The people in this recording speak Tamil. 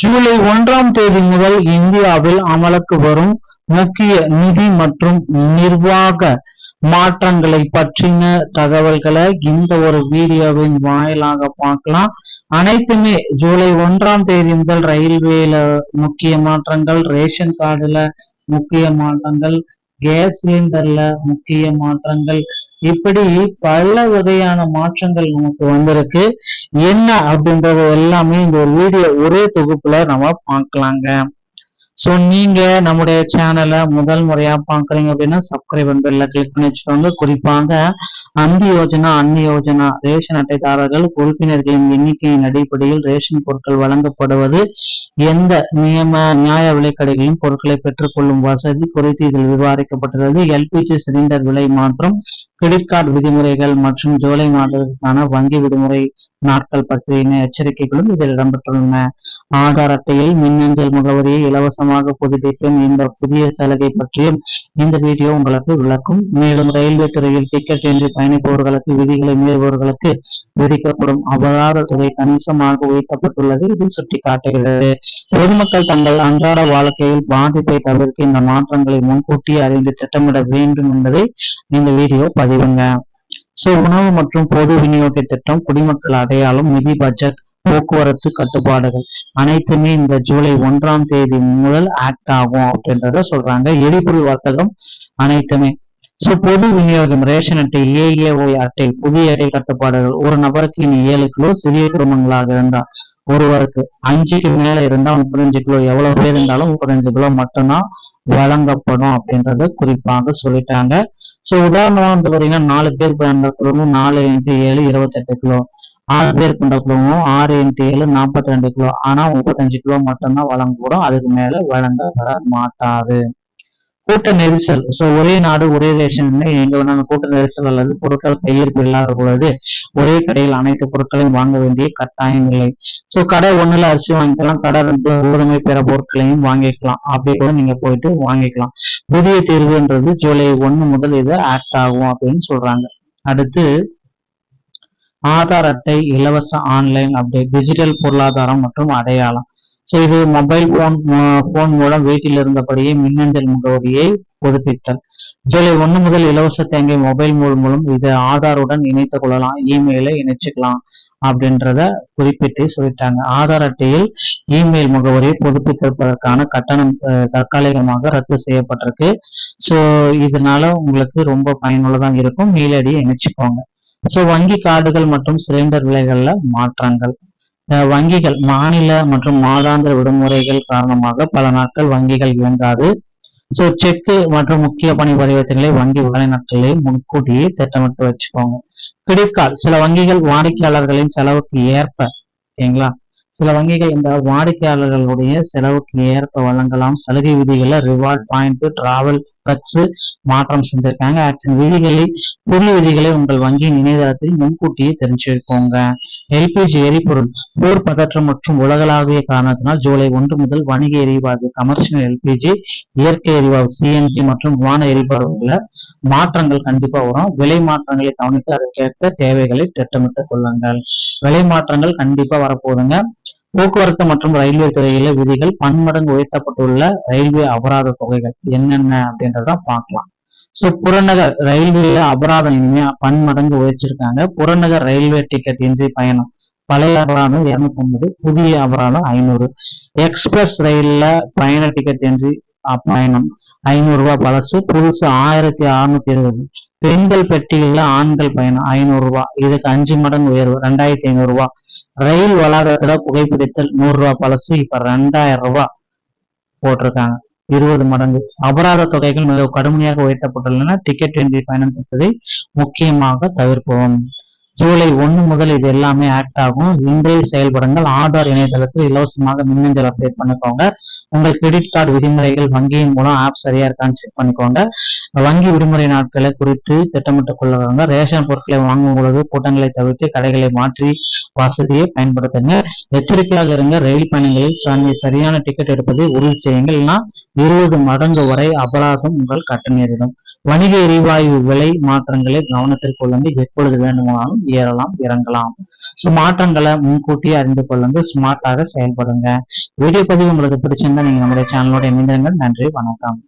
ஜூலை 1ஆம் தேதி முதல் இந்தியாவில் அமலுக்கு வரும் முக்கிய நிதி மற்றும் நிர்வாக மாற்றங்களை பற்றின தகவல்களை இந்த ஒரு வீடியோவின் வாயிலாக பார்க்கலாம். அனைத்துமே ஜூலை 1ஆம் தேதி முதல் ரயில்வேல முக்கிய மாற்றங்கள், ரேஷன் கார்டுல முக்கிய மாற்றங்கள், கேஸ் சிலிண்டர்ல முக்கிய மாற்றங்கள், இப்படி பல வகையான மாற்றங்கள் நமக்கு வந்திருக்கு. என்ன அப்படின்றது எல்லாமே இந்த ஒரு வீடியோ ஒரே தொகுப்புல நம்ம பார்க்கலாங்க. சோ நீங்க நம்முடைய சேனலை முதல் முறையா பாக்குறீங்க அப்படின்னா சப்ஸ்கிரைப் பெல்ல கிளிக் பண்ணி வச்சுக்கோங்க. குறிப்பாக அந்த யோஜனா, அன்னி யோஜனா ரேஷன் அட்டைதாரர்கள் உறுப்பினர்களின் எண்ணிக்கையின் அடிப்படையில் ரேஷன் பொருட்கள் வழங்கப்படுவது, எந்த நியாய விலைக்கடைகளிலும் பொருட்களை பெற்றுக்கொள்ளும் வசதி குறித்து இதில் விவாதிக்கப்பட்டுள்ளது. எல்பிஜி சிலிண்டர் விலை மாற்றம், கிரெடிட் கார்டு விதிமுறைகள் மற்றும் ஜூலை மாதத்திற்கான வங்கி விடுமுறை நாட்கள் பற்றின எச்சரிக்கைகளும் இதில் இடம்பெற்றுள்ளன. ஆதார் அட்டையில் மின்னஞ்சல் முகவரியை இலவசமாக புதுப்பிக்கும் இந்த புதிய சலுகை பற்றியும் இந்த வீடியோ உங்களுக்கு விளக்கும். மேலும் ரயில்வே துறையில் டிக்கெட் இன்றி பயணிப்பவர்களுக்கு விதிகளை மீறுபவர்களுக்கு விதிக்கப்படும் அபராத தொகை கணிசமாக உயர்த்தப்பட்டுள்ளது. இது சுட்டிக்காட்டுகிறது. பொதுமக்கள் தங்கள் அன்றாட வாழ்க்கையில் பாதிப்பை தவிர்க்க இந்த மாற்றங்களை முன்கூட்டியே அறிந்து திட்டமிட வேண்டும் என்பதை இந்த வீடியோ பதிவுங்க. உணவு மற்றும் பொது விநியோக திட்டம், குடிமக்கள் அடையாளம், நிதி, பட்ஜெட், போக்குவரத்து கட்டுப்பாடுகள் அனைத்துமே இந்த ஜூலை 1ஆம் தேதி முதல் ஆக்ட் ஆகும் அப்படின்றத சொல்றாங்க. எரிபொருள் வர்த்தகம் அனைத்துமே. பொது விநியோகம், ரேஷன் அட்டை, ஏஏஒய் அட்டை, புதிய எடை கட்டுப்பாடுகள். ஒரு நபருக்கு இனி 7 கிலோ, சிறிய குடும்பங்களாக இருந்தா ஒருவருக்கு 5க்கு மேல இருந்தா 35 கிலோ, எவ்வளவு பேர் இருந்தாலும் 35 கிலோ மட்டும்தான் வழங்கப்படும் அப்படின்றத குறிப்பாக சொல்லிட்டாங்க. உதாரணமா வந்து பாத்தீங்கன்னா 4 பேர் கொண்ட குடும்பம் 4 × 7 28 கிலோ, 6 பேர் கொண்ட குடும்பம் 6 × 7 42 கிலோ. ஆனா 35 கிலோ மட்டும்தான் வழங்கப்படும், அதுக்கு மேல வழங்க வர மாட்டாது. கூட்ட நெரிசல். ஒரே நாடு ஒரே ரேஷன், எங்க வேணாலும் கூட்ட நெரிசல் அல்லது பொருட்கள் கையிருப்பு இல்லாத பொழுது ஒரே கடையில் அனைத்து பொருட்களையும் வாங்க வேண்டிய கட்டாயம் இல்லை. கடை 1ல அரிசி வாங்கிக்கலாம், கடை 2 கோதுமை பிற பொருட்களையும் வாங்கிக்கலாம். அப்படி கூட நீங்க போயிட்டு வாங்கிக்கலாம். புதிய தீர்வுன்றது ஜூலை 1 முதல் இது ஆக்ட் ஆகும் அப்படின்னு சொல்றாங்க. அடுத்து ஆதார் அட்டை இலவச ஆன்லைன் அப்டேட், டிஜிட்டல் பொருளாதாரம் மற்றும் அடையாளம். இது மொபைல் போன் மூலம் வீட்டில் இருந்தபடியே மின்னஞ்சல் முகவரியை புதுப்பித்தல். ஜூலை 1 முதல் இலவச தேங்கை மொபைல் மூலம் இதை ஆதாருடன் இணைத்துக் கொள்ளலாம், இமெயிலை இணைச்சுக்கலாம் அப்படின்றத குறிப்பிட்டு சொல்லிட்டாங்க. ஆதார் அட்டையில் இமெயில் முகவரியை புதுப்பிப்பதற்கான கட்டணம் தற்காலிகமாக ரத்து செய்யப்பட்டிருக்கு. இதனால உங்களுக்கு ரொம்ப பயனுள்ளதா இருக்கும். மெயில் ஐடியை இணைச்சுக்கோங்க. வங்கி கார்டுகள் மற்றும் சிலிண்டர் விலைகள்ல மாற்றங்கள். வங்கிகள் மாநில மற்றும் மாதாந்திர விடுமுறைகள் காரணமாக பல நாட்கள் வங்கிகள் இயங்காது. செக்கு மற்றும் முக்கிய பணி பரிவர்த்தனைகளை வங்கி வேலை நாட்களில் முன்கூட்டியே திட்டமிட்டு வச்சுக்கோங்க. கிரெடிட் கார்டு, சில வங்கிகள் வாடிக்கையாளர்களின் செலவுக்கு ஏற்ப சில வங்கிகள் இந்த வாடிக்கையாளர்களுடைய செலவுக்கு ஏற்ப வழங்கலாம். சலுகை விதிகளை ரிவார்ட் பாயிண்ட், டிராவல் பக்ஸ் மாற்றம் செஞ்சிருக்காங்க. புதிய விதிகளை உங்கள் வங்கியின் இணையதளத்தில் முன்கூட்டியே தெரிஞ்சுக்கோங்க. எல்பிஜி எரிபொருள், போர் பதற்றம் மற்றும் உலகளாவிய காரணத்தினால் ஜூலை 1 முதல் வணிக எரிவாயு, கமர்ஷியல் எல்பிஜி, இயற்கை எரிவாயு சிஎன்ஜி மற்றும் விமான எரிபொருள்ல மாற்றங்கள் கண்டிப்பா வரும். விலை மாற்றங்களை கவனித்து அதற்கேற்ற தேவைகளை திட்டமிட்டுக் கொள்ளுங்கள். விலை மாற்றங்கள் கண்டிப்பா வரப்போகுதுங்க. போக்குவரத்து மற்றும் ரயில்வே துறையில விதிகள், பன்மடங்கு உயர்த்தப்பட்டுள்ள ரயில்வே அபராத தொகைகள் என்னென்ன அப்படின்றத பார்க்கலாம். புறநகர் ரயில்வேல அபராதம் இனிமே பன்மடங்கு உயர்ச்சிருக்காங்க. புறநகர் ரயில்வே டிக்கெட் இன்றி பயணம் பழைய அபராதம் 250, புதிய அபராதம் 500. எக்ஸ்பிரஸ் ரயில்ல பயண டிக்கெட் இன்றி பயணம் 500 ரூபாய் பழசு, புதுசு 1620. பெண்கள் பெட்டியில ஆண்கள் பயணம் 500 ரூபாய், இதுக்கு 5 மடங்கு உயர்வு 2500 ரூபாய். ரயில் வளாகத்துல புகைப்பிடித்தல் 100 ரூபாய் பழசு, இப்ப 2000 ரூபாய் போட்டிருக்காங்க, 20 மடங்கு. அபராத தொகைகள் மிக கடுமையாக உயர்த்தப்பட்டுள்ளன. டிக்கெட் இன்றி பயணம் செய்வதை முக்கியமாக தவிர்ப்போம். ஜூலை 1 முதல் இது எல்லாமே ஆக்ட் ஆகும். இன்றைய செயல்படுங்கள். ஆதார் இணையதளத்தில் இலவசமாக மின்னஞ்சல் அப்டேட் பண்ணிக்கோங்க. உங்கள் கிரெடிட் கார்டு விதிமுறைகள் வங்கியின் மூலம் ஆப் சரியா இருக்கான்னு செக் பண்ணிக்கோங்க. வங்கி விடுமுறை நாட்களை குறித்து திட்டமிட்டுக் கொள்ளுங்க. ரேஷன் பொருட்களை வாங்கும் பொழுது கூட்டங்களை தவிர்த்து கடைகளை மாற்றி வசதியை பயன்படுத்துங்க. எச்சரிக்கையாக இருங்க. ரயில் பயணங்களில் சரியான டிக்கெட் எடுப்பதை உறுதி செய்யுங்கள். 20 மடங்கு வரை அபராதம் உங்கள் கட்ட நேரிடும். வணிக எரிவாயு விலை மாற்றங்களை கவனத்தில் கொள்ளுங்க. எப்பொழுது வேண்டுமானாலும் ஏறலாம் இறங்கலாம். மாற்றங்களை முன்கூட்டியே அறிந்து கொள்ளுங்க. ஸ்மார்ட்டாக செயல்படுங்க. வீடியோ பதிவு உங்களுக்கு பிடிச்சிருந்தா நீங்க நம்முடைய சேனலோட இணைந்திருங்கள். நன்றி, வணக்கம்.